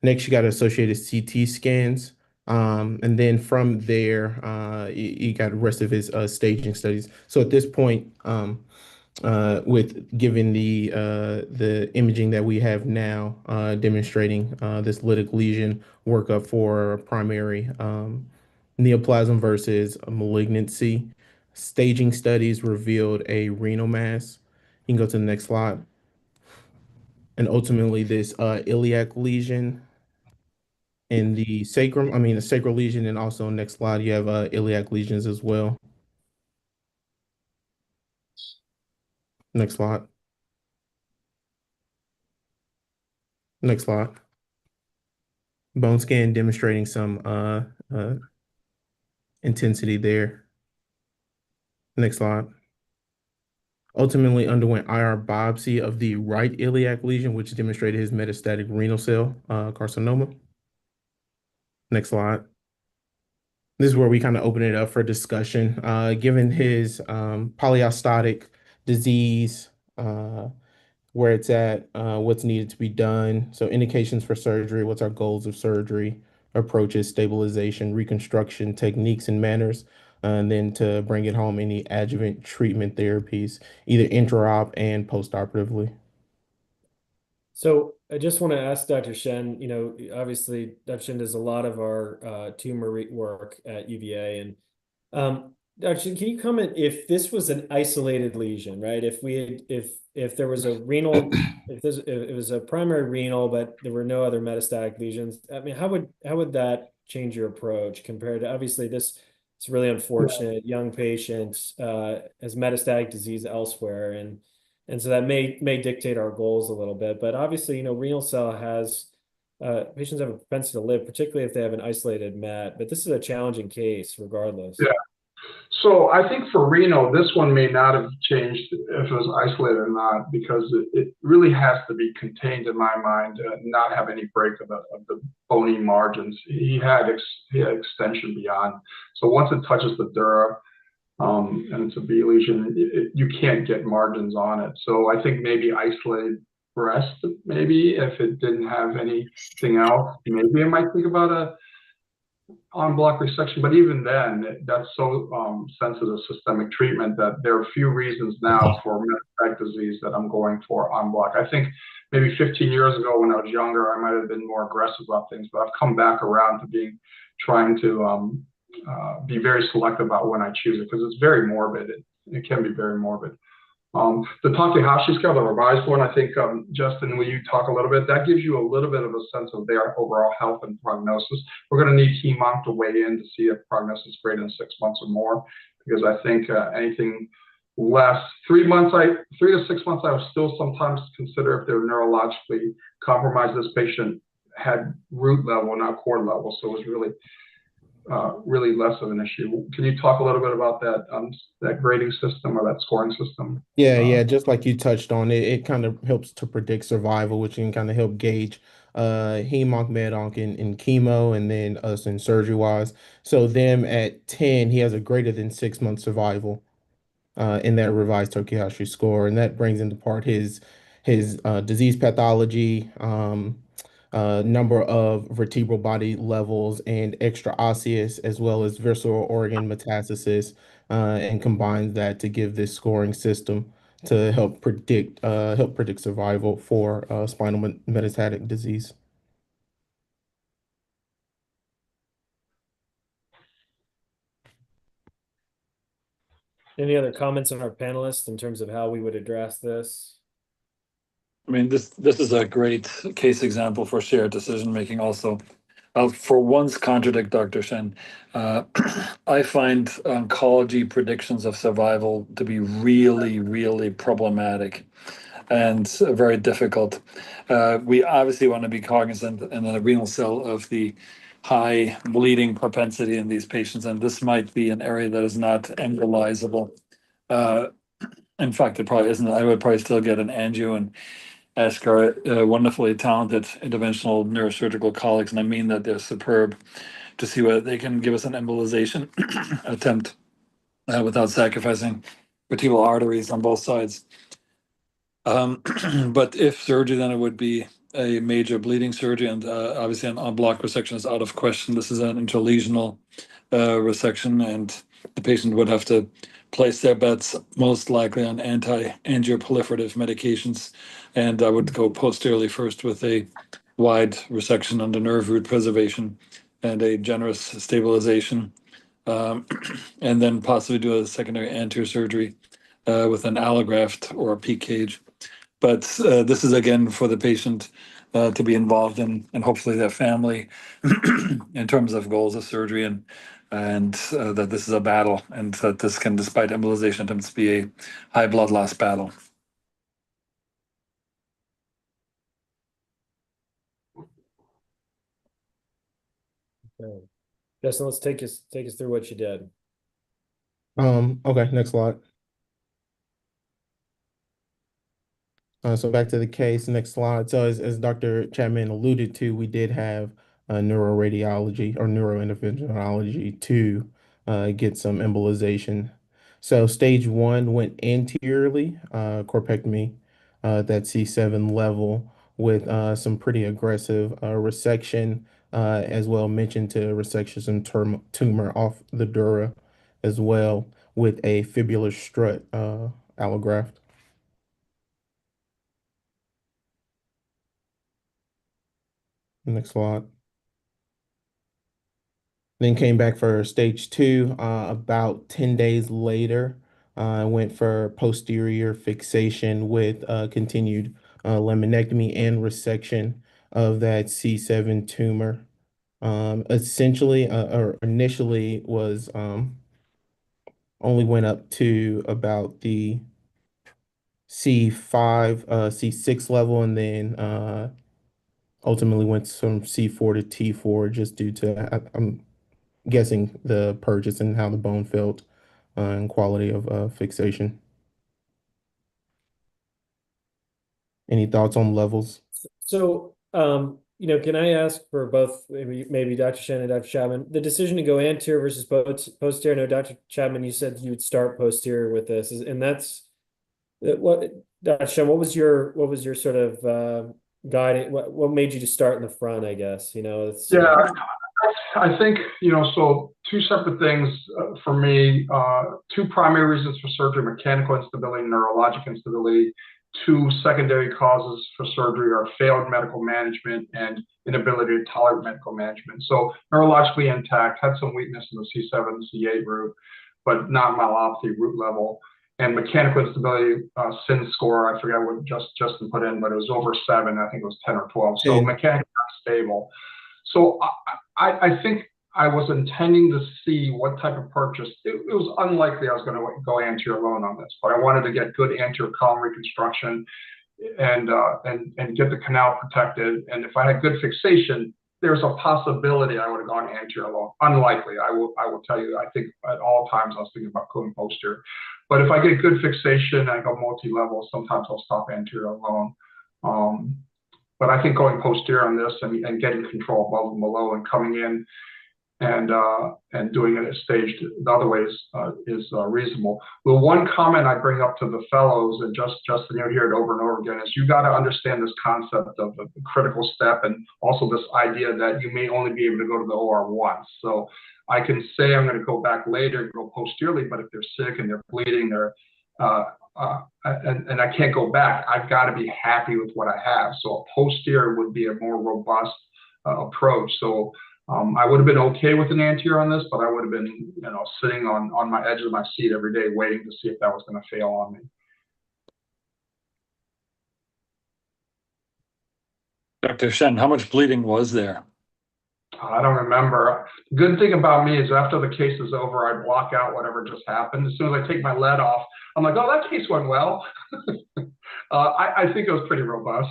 Next, you got associated CT scans. And then from there, you got the rest of his staging studies. So at this point, with given the imaging that we have now, demonstrating this lytic lesion workup for primary neoplasm versus a malignancy, staging studies revealed a renal mass. You can go to the next slide. And ultimately, this iliac lesion in the sacrum, I mean, the sacral lesion, and also next slide, you have iliac lesions as well. Next slide. Next slide. Bone scan demonstrating some intensity there. Next slide. Ultimately underwent IR biopsy of the right iliac lesion, which demonstrated his metastatic renal cell carcinoma. Next slide. This is where we kind of open it up for discussion. Given his polyostotic disease, where it's at, what's needed to be done. So indications for surgery, what's our goals of surgery, approaches, stabilization, reconstruction, techniques and manners, and then to bring it home, any adjuvant treatment therapies, either intra-op and post-operatively. So I just want to ask Dr. Shen, obviously Dr. Shen does a lot of our tumor work at UVA, and Dr. Shen, can you comment if this was an isolated lesion, right? If there was a renal, if it was a primary renal, but there were no other metastatic lesions, I mean, how would that change your approach compared to, obviously this it's really unfortunate, young patient has metastatic disease elsewhere, and so that may dictate our goals a little bit. But obviously, renal cell has patients have a propensity to live, particularly if they have an isolated met. But this is a challenging case, regardless. Yeah. So I think for renal, this one may not have changed if it was isolated or not, because it really has to be contained in my mind, not have any break of the bony margins. He had extension beyond. So once it touches the dura, and it's a B lesion, you can't get margins on it. So I think maybe isolated breast, maybe if it didn't have anything else, maybe I might think about a en bloc resection. But even then, that's so sensitive systemic treatment that there are few reasons now for metastatic disease that I'm going for en bloc. I think maybe 15 years ago when I was younger, I might have been more aggressive about things, but I've come back around to trying to be very selective about when I choose it, because it's very morbid. It can be very morbid. The Takahashi scale, the revised one, I think, Justin, will you talk a little bit? That gives you a little bit of a sense of their overall health and prognosis. We're going to need Hem-Onc to weigh in to see if prognosis is greater than 6 months or more, because I think anything less, 3 to 6 months, I would still sometimes consider if they're neurologically compromised. This patient had root level, not core level, so it was really less of an issue. Can you talk a little bit about that grading system or that scoring system? Yeah, just like you touched on, it kind of helps to predict survival, which can kind of help gauge Hem-Onc, Med-Onc in chemo, and then us in surgery wise. So them at 10, he has a greater than 6 month survival in that revised Takahashi score, and that brings into part his disease pathology, number of vertebral body levels and extra osseous, as well as visceral organ metastasis, and combines that to give this scoring system to help predict survival for spinal metastatic disease. Any other comments on our panelists in terms of how we would address this? I mean, this is a great case example for shared decision making also. I'll for once contradict Dr. Shen. I find oncology predictions of survival to be really, really problematic and very difficult. We obviously want to be cognizant in the renal cell of the high bleeding propensity in these patients, and this might be an area that is not embolizable. In fact, it probably isn't. I would probably still get an angio and ask our wonderfully talented interventional neurosurgical colleagues, and I mean that they're superb, to see whether they can give us an embolization attempt without sacrificing vertebral arteries on both sides. But if surgery, then it would be a major bleeding surgery, and obviously an en bloc resection is out of question. This is an interlesional resection, and the patient would have to place their bets most likely on anti-angioproliferative medications, and I would go posteriorly first with a wide resection under nerve root preservation and a generous stabilization, and then possibly do a secondary anterior surgery with an allograft or a PEEK cage. But this is again for the patient to be involved in, and hopefully their family, in terms of goals of surgery, and that this is a battle, and that this can, despite embolization attempts, be a high blood loss battle. Okay. Justin, let's take us through what you did. Okay, next slide. So back to the case, next slide. So as Dr. Chapman alluded to, we did have neuroradiology or neuroendocrinology to get some embolization. So stage 1 went anteriorly, corpectomy, that C7 level with some pretty aggressive resection, as well mentioned to resection some tumor off the dura as well with a fibular strut allograft. Next slide. Then came back for stage 2 about 10 days later. I went for posterior fixation with continued laminectomy and resection of that C7 tumor. Essentially, or initially was only went up to about the C5, C6 level, and then ultimately went from C4 to T4 just due to, I'm guessing, the purchase and how the bone felt and quality of fixation. Any thoughts on levels? So, can I ask for both, maybe Dr. Shen and Dr. Chapman, the decision to go anterior versus posterior? No, Dr. Chapman, you said you would start posterior with this, and that's what, Dr. Shen, what was your sort of guiding? What made you to start in the front? I guess it's I think so. Two separate things for me. Two primary reasons for surgery: mechanical instability, neurologic instability. Two secondary causes for surgery are failed medical management and inability to tolerate medical management. So neurologically intact, had some weakness in the C7, C8 root, but not myelopathy root level. And mechanical instability, SIN score, I forget what Justin put in, but it was over 7. I think it was 10 or 12. So mechanically stable. So I think I was intending to see what type of purchase. It was unlikely I was going to go anterior alone on this, but I wanted to get good anterior column reconstruction and get the canal protected. And if I had good fixation, there's a possibility I would have gone anterior alone. Unlikely, I will tell you. I think at all times I was thinking about going posterior. But if I get good fixation, I go multi-level. Sometimes I'll stop anterior alone. But I think going posterior on this and getting control above and below and coming in and doing it staged the other ways is reasonable. The one comment I bring up to the fellows, and Justin, you hear it over and over again, is you got to understand this concept of the critical step, and also this idea that you may only be able to go to the OR once. So I can say I'm going to go back later and go posteriorly, but if they're sick and they're bleeding, and I can't go back, I've got to be happy with what I have. So a posterior would be a more robust approach. So I would have been okay with an anterior on this, but I would have been, sitting on my edge of my seat every day waiting to see if that was going to fail on me. Dr. Shen, how much bleeding was there? I don't remember. The good thing about me is after the case is over, I block out whatever just happened. As soon as I take my lead off, I'm like, oh, that case went well. I think it was pretty robust.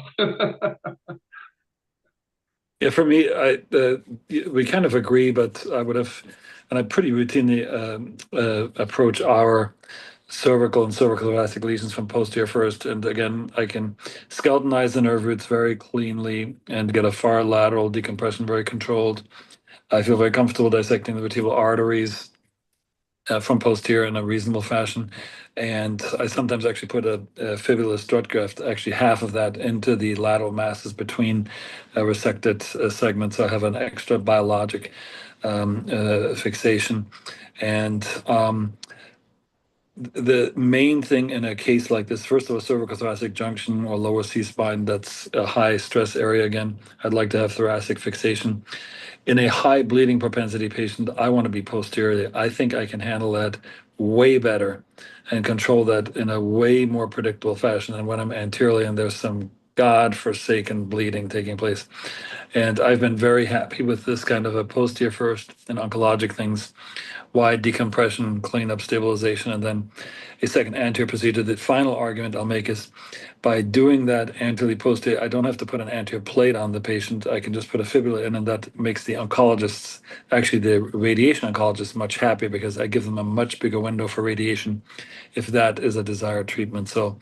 Yeah, for me, we kind of agree, but I would have, and I pretty routinely approach our cervical and cervical thoracic lesions from posterior first. And again, I can skeletonize the nerve roots very cleanly and get a far lateral decompression very controlled. I feel very comfortable dissecting the vertebral arteries. from posterior in a reasonable fashion. And I sometimes actually put a fibular strut graft, actually half of that, into the lateral masses between resected segments. So I have an extra biologic fixation. And the main thing in a case like this, first of all, cervical thoracic junction or lower C-spine, that's a high stress area again. I'd like to have thoracic fixation. In a high bleeding propensity patient, I want to be posterior. I think I can handle that way better and control that in a way more predictable fashion than when I'm anteriorly and there's some God-forsaken bleeding taking place. And I've been very happy with this kind of a posterior first and oncologic things, wide decompression, cleanup, stabilization, and then a second anterior procedure. The final argument I'll make is by doing that anteriorly posterior, I don't have to put an anterior plate on the patient. I can just put a fibula in, and that makes the oncologists, actually the radiation oncologists, much happier because I give them a much bigger window for radiation if that is a desired treatment. So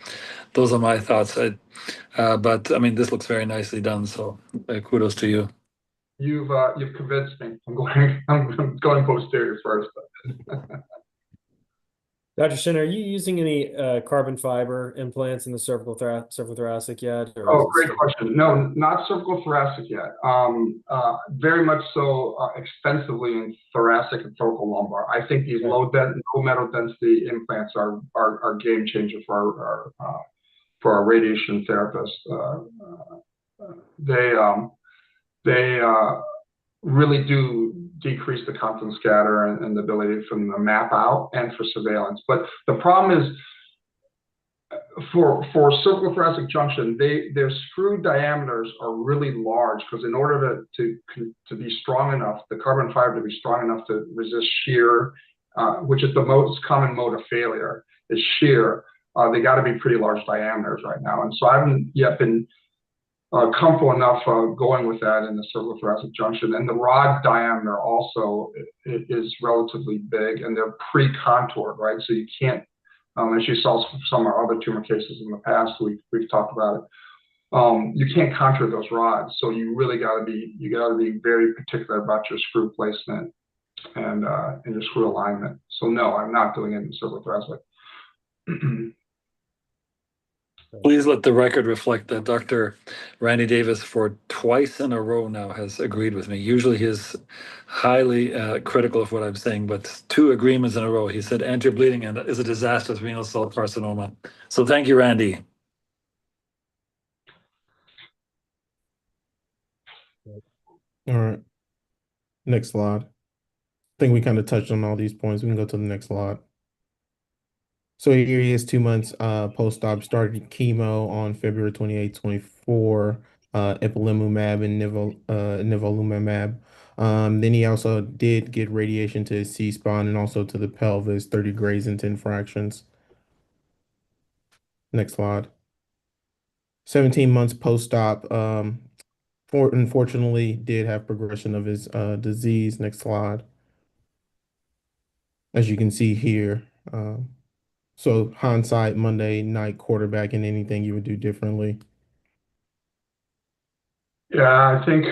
those are my thoughts. But I mean, this looks very nicely done. So kudos to you. You've convinced me. I'm going posterior first. Dr. Shen, are you using any carbon fiber implants in the cervical thoracic yet? Oh, great question. No, not cervical thoracic yet. Very much so extensively in thoracic and thoracal lumbar. I think these low metal density implants are game changer for our radiation therapists. They really do decrease the confidence scatter and the ability from the map out and for surveillance. But the problem is for cervical thoracic junction, their screw diameters are really large because in order to be strong enough, the carbon fiber to be strong enough to resist shear, which is the most common mode of failure, is shear. They got to be pretty large diameters right now. And so I haven't yet been comfortable enough going with that in the cervical thoracic junction. And the rod diameter also is relatively big, and they're pre-contoured, right? So you can't, as you saw some of our other tumor cases in the past, we've talked about it. You can't contour those rods, so you really got to be very particular about your screw placement and your screw alignment. So no, I'm not doing it in cervical thoracic. Please let the record reflect that Dr. Randy Davis, for twice in a row now, has agreed with me. Usually he's highly critical of what I'm saying, but 2 agreements in a row. He said anterior bleeding and is a disaster with renal cell carcinoma. So thank you, Randy. All right. Next slide. I think we kind of touched on all these points. We can go to the next slide. So here he is 2 months post-op, started chemo on February 28, 24, ipilimumab and nivolumab. Then he also did get radiation to his C-spine and also to the pelvis, 30 grays and 10 fractions. Next slide. 17 months post-op, unfortunately did have progression of his disease. Next slide. As you can see here, so hindsight, Monday night quarterback, and anything you would do differently. Yeah, I think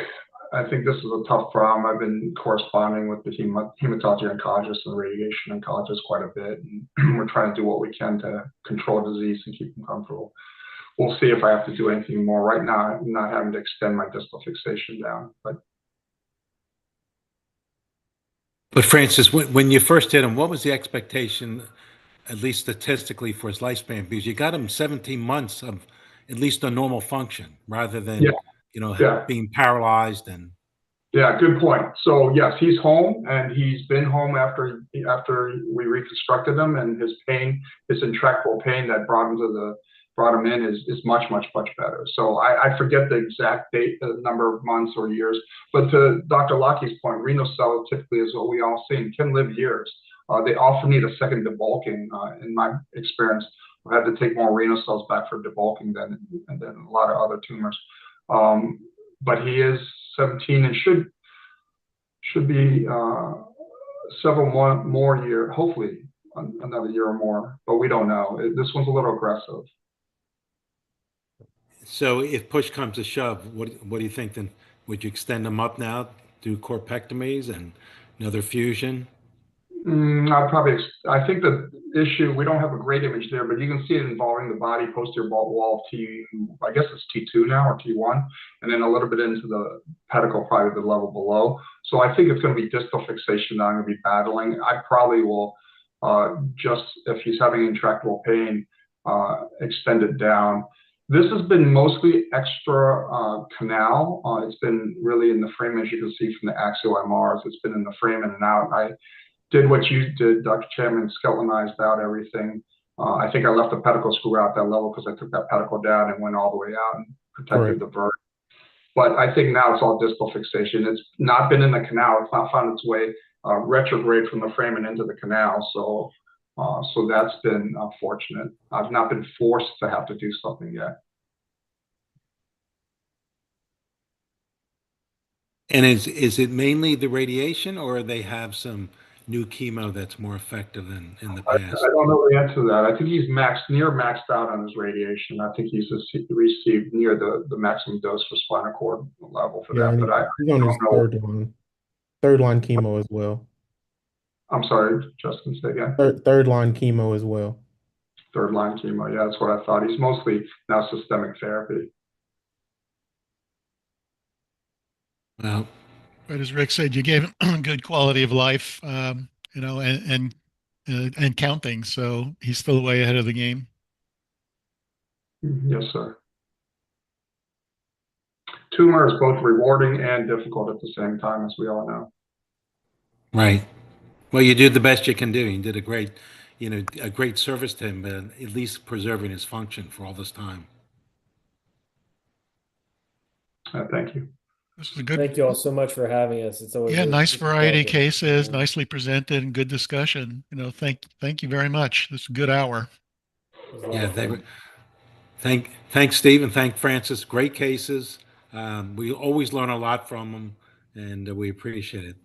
this is a tough problem. I've been corresponding with the hematology oncologist and radiation oncologist quite a bit, and we're trying to do what we can to control disease and keep them comfortable. We'll see if I have to do anything more. Right now, I'm not having to extend my distal fixation down, But Francis, when you first did him, what was the expectation, at least statistically, for his lifespan? Because you got him 17 months of at least a normal function, rather than being paralyzed and. Yeah, good point. So yes, he's home, and he's been home after we reconstructed him, and his pain, his intractable pain that brought him in is much better. So I forget the exact date, the number of months or years, but to Dr. Lockey's point, renal cell typically is what we all see, can live years. They often need a second debulking. In my experience, I had to take more renal cells back for debulking than a lot of other tumors. But he is 17 and should be several more years, hopefully another year or more, but we don't know. This one's a little aggressive. So if push comes to shove, what do you think then? Would you extend them up now, do corpectomies and another fusion? I think the issue, we don't have a great image there, but you can see it involving the body, posterior wall of I guess it's T2 now or T1, and then a little bit into the pedicle, probably the level below. So I think it's going to be distal fixation that I'm going to be battling. I probably will just, if he's having intractable pain, extend it down. This has been mostly extra canal. It's been really in the frame, as you can see from the axial MRs. It's been in the frame in and out. I did what you did, Dr. Chapman, skeletonized out everything. I think I left the pedicle screw out that level because I took that pedicle down and went all the way out and protected the vert. But I think now it's all distal fixation. It's not been in the canal. It's not found its way retrograde from the frame and into the canal. So that's been unfortunate. I've not been forced to have to do something yet. And is it mainly the radiation, or they have some new chemo that's more effective than in the past? I don't know the answer to that. I think he's near maxed out on his radiation. I think he's received near the maximum dose for spinal cord level for that. But he's on his third line chemo as well. I'm sorry, Justin, say again. Third line chemo as well. Third line chemo, yeah, that's what I thought. He's mostly now systemic therapy. Well, but as Rick said, you gave him good quality of life, you know, and counting. So he's still way ahead of the game. Yes, sir. Tumor is both rewarding and difficult at the same time, as we all know. Right. Well, you did the best you can do. You did a great service to him, but at least preserving his function for all this time. Thank you. This is a good. Thank you all so much for having us. It's always nice variety of cases, nicely presented, and good discussion. You know, thank you very much. This is a good hour. Thanks, Steve, and thank Francis. Great cases. We always learn a lot from them, and we appreciate it.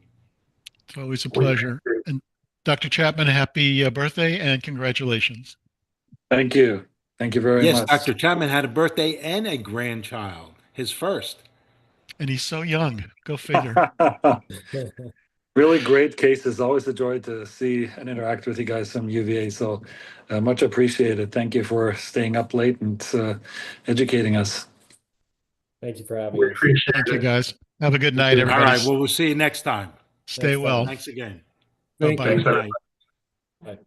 It's always a pleasure. And Dr. Chapman, happy birthday and congratulations. Thank you. Thank you very much. Yes, Dr. Chapman had a birthday and a grandchild, his first. And he's so young. Go figure. Really great cases. Always a joy to see and interact with you guys from UVA. So much appreciated. Thank you for staying up late and educating us. Thank you for having us. Thank you, guys. Have a good night, everybody. All right. Well, we'll see you next time. Stay well. Thanks again. Bye-bye. Thanks, everybody. Bye.